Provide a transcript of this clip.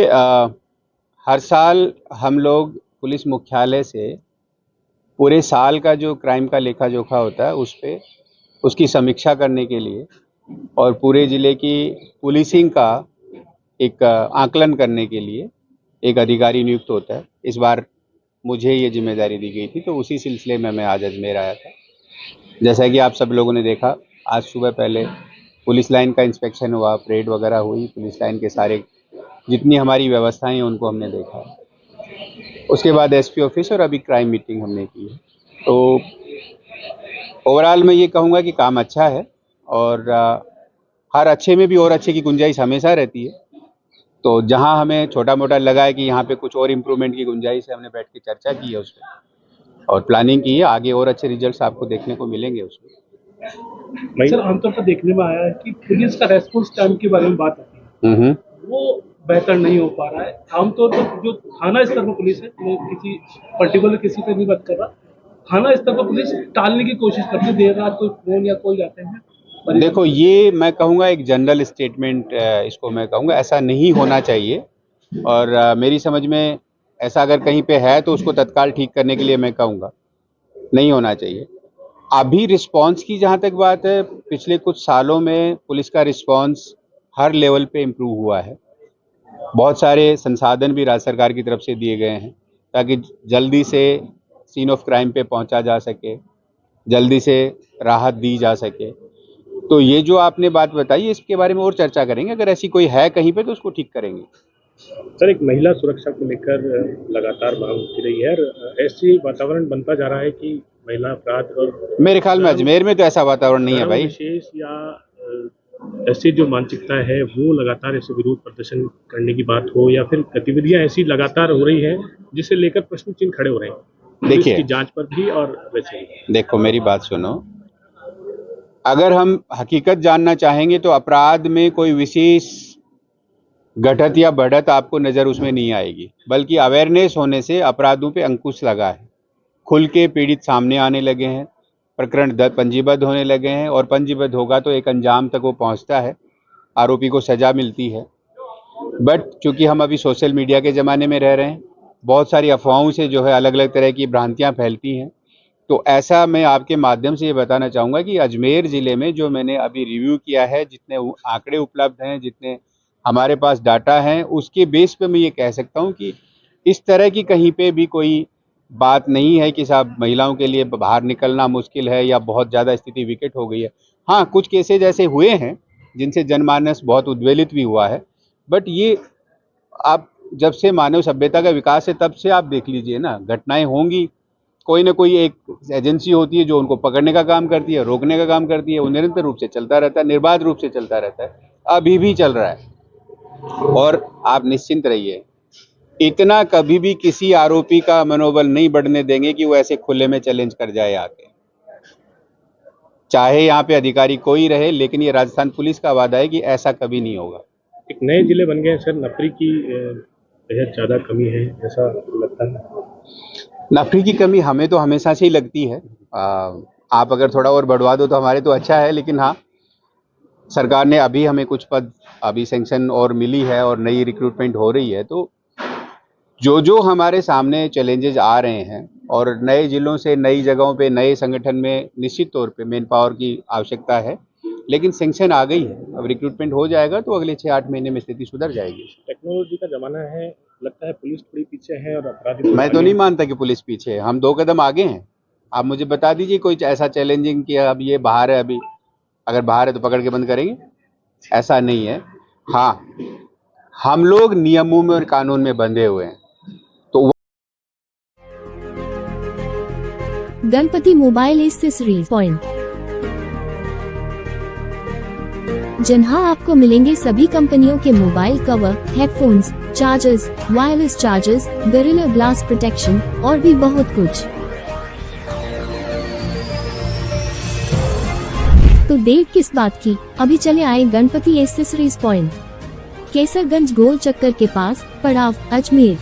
हर साल हम लोग पुलिस मुख्यालय से पूरे साल का जो क्राइम का लेखा जोखा होता है उस पे उसकी समीक्षा करने के लिए और पूरे ज़िले की पुलिसिंग का एक आकलन करने के लिए एक अधिकारी नियुक्त होता है। इस बार मुझे ये जिम्मेदारी दी गई थी, तो उसी सिलसिले में मैं आज अजमेर आया था। जैसा कि आप सब लोगों ने देखा, आज सुबह पहले पुलिस लाइन का इंस्पेक्शन हुआ, परेड वगैरह हुई, पुलिस लाइन के सारे जितनी हमारी व्यवस्थाएं हैं उनको हमने देखा। उसके बाद एसपी ऑफिस और अभी क्राइम मीटिंग हमने की है। तो ओवरऑल मैं ये कहूँगा कि काम अच्छा है और हर अच्छे में भी और अच्छे की गुंजाइश हमेशा रहती है। तो जहाँ हमें छोटा मोटा लगा है कि यहाँ पे कुछ और इम्प्रूवमेंट की गुंजाइश है, हमने बैठ के चर्चा की है उस पर और प्लानिंग की है। आगे और अच्छे रिजल्ट्स आपको देखने को मिलेंगे उसमें। सर, आमतौर पर देखने में आया है कि पुलिस का रेस्पॉन्स टाइम के बारे में बात आती है, वो बेहतर नहीं हो पा रहा है। आमतौर पर जो थाना स्तर पर पुलिस है, मैं किसी पर्टिकुलर किसी पे नहीं बात कर रहा, थाना स्तर पर पुलिस टालने की कोशिश करती है, देर रात कोई फोन या कोई जाते हैं। देखो, ये मैं कहूँगा एक जनरल स्टेटमेंट, इसको मैं कहूँगा ऐसा नहीं होना चाहिए और मेरी समझ में ऐसा अगर कहीं पे है तो उसको तत्काल ठीक करने के लिए मैं कहूँगा नहीं होना चाहिए। अभी रिस्पांस की जहाँ तक बात है, पिछले कुछ सालों में पुलिस का रिस्पांस हर लेवल पे इम्प्रूव हुआ है। बहुत सारे संसाधन भी राज्य सरकार की तरफ से दिए गए हैं ताकि जल्दी से सीन ऑफ क्राइम पे पहुंचा जा सके, जल्दी से राहत दी जा सके। तो ये जो आपने बात बताई, इसके बारे में और चर्चा करेंगे। अगर ऐसी कोई है कहीं पे तो उसको ठीक करेंगे। सर, एक महिला सुरक्षा को लेकर लगातार मांग की रही है और ऐसी वातावरण बनता जा रहा है कि महिला अपराध और मेरे ख्याल में अजमेर में तो ऐसा वातावरण नहीं है भाई। विशेष या ऐसी जो मानसिकता है वो लगातार ऐसे विरोध प्रदर्शन करने की बात हो या फिर गतिविधियां ऐसी लगातार हो रही है जिसे लेकर प्रश्न चिन्ह खड़े हो रहे हैं देखिए, इसकी जांच पर भी और वैसे ही। देखो, मेरी बात सुनो। अगर हम हकीकत जानना चाहेंगे तो अपराध में कोई विशेष घटत या बढ़त आपको नजर उसमें नहीं आएगी, बल्कि अवेयरनेस होने से अपराधों पे अंकुश लगा है। खुल के पीड़ित सामने आने लगे हैं, प्रकरण पंजीबद्ध होने लगे हैं और पंजीबद्ध होगा तो एक अंजाम तक वो पहुंचता है, आरोपी को सजा मिलती है। बट चूंकि हम अभी सोशल मीडिया के ज़माने में रह रहे हैं, बहुत सारी अफवाहों से जो है अलग अलग तरह की भ्रांतियां फैलती हैं। तो ऐसा मैं आपके माध्यम से ये बताना चाहूँगा कि अजमेर ज़िले में जो मैंने अभी रिव्यू किया है, जितने आंकड़े उपलब्ध हैं, जितने हमारे पास डाटा हैं, उसके बेस पे मैं ये कह सकता हूँ कि इस तरह की कहीं पे भी कोई बात नहीं है कि साहब महिलाओं के लिए बाहर निकलना मुश्किल है या बहुत ज़्यादा स्थिति विकट हो गई है। हाँ, कुछ केसेज ऐसे हुए हैं जिनसे जनमानस बहुत उद्वेलित भी हुआ है, बट ये आप जब से मानव सभ्यता का विकास है तब से आप देख लीजिए ना, घटनाएं होंगी, कोई ना कोई एक एजेंसी होती है जो उनको पकड़ने का काम करती है, रोकने का काम करती है। वो निरंतर रूप से चलता रहता है, निर्बाध रूप से चलता रहता है, अभी भी चल रहा है। और आप निश्चिंत रहिए, इतना कभी भी किसी आरोपी का मनोबल नहीं बढ़ने देंगे कि वो ऐसे खुले में चैलेंज कर जाए आके, चाहे यहाँ पे अधिकारी कोई रहे। लेकिन ये राजस्थान पुलिस का वादा है कि ऐसा कभी नहीं होगा। एक नए जिले बन गए सर, नफरी की बेहद ज़्यादा कमी है ऐसा लगता है। नफरी की कमी हमें तो हमेशा से ही लगती है। आप अगर थोड़ा और बढ़वा दो तो हमारे तो अच्छा है, लेकिन हाँ, सरकार ने अभी हमें कुछ पद अभी सेंक्शन और मिली है और नई रिक्रूटमेंट हो रही है। तो जो हमारे सामने चैलेंजेस आ रहे हैं और नए जिलों से नई जगहों पे नए संगठन में निश्चित तौर पे मैन पावर की आवश्यकता है, लेकिन सेंक्शन आ गई है। अब रिक्रूटमेंट हो जाएगा तो अगले 6-8 महीने में स्थिति सुधर जाएगी। टेक्नोलॉजी का जमाना है, लगता है पुलिस थोड़ी पीछे है और अपराधी। मैं तो नहीं मानता कि पुलिस पीछे है, हम 2 कदम आगे हैं। आप मुझे बता दीजिए कोई ऐसा चैलेंजिंग कि अब ये बाहर है, अभी अगर बाहर है तो पकड़ के बंद करेंगे, ऐसा नहीं है। हाँ, हम लोग नियमों में और कानून में बंधे हुए हैं। तो गणपति मोबाइल एक्सेसरीज पॉइंट, जहां आपको मिलेंगे सभी कंपनियों के mobile cover, headphones, chargers, wireless chargers, gorilla glass protection और भी बहुत कुछ। तो देर किस बात की, अभी चले आए गणपति एक्सेसरीज पॉइंट, केसरगंज गोल चक्कर के पास, पड़ाव, अजमेर।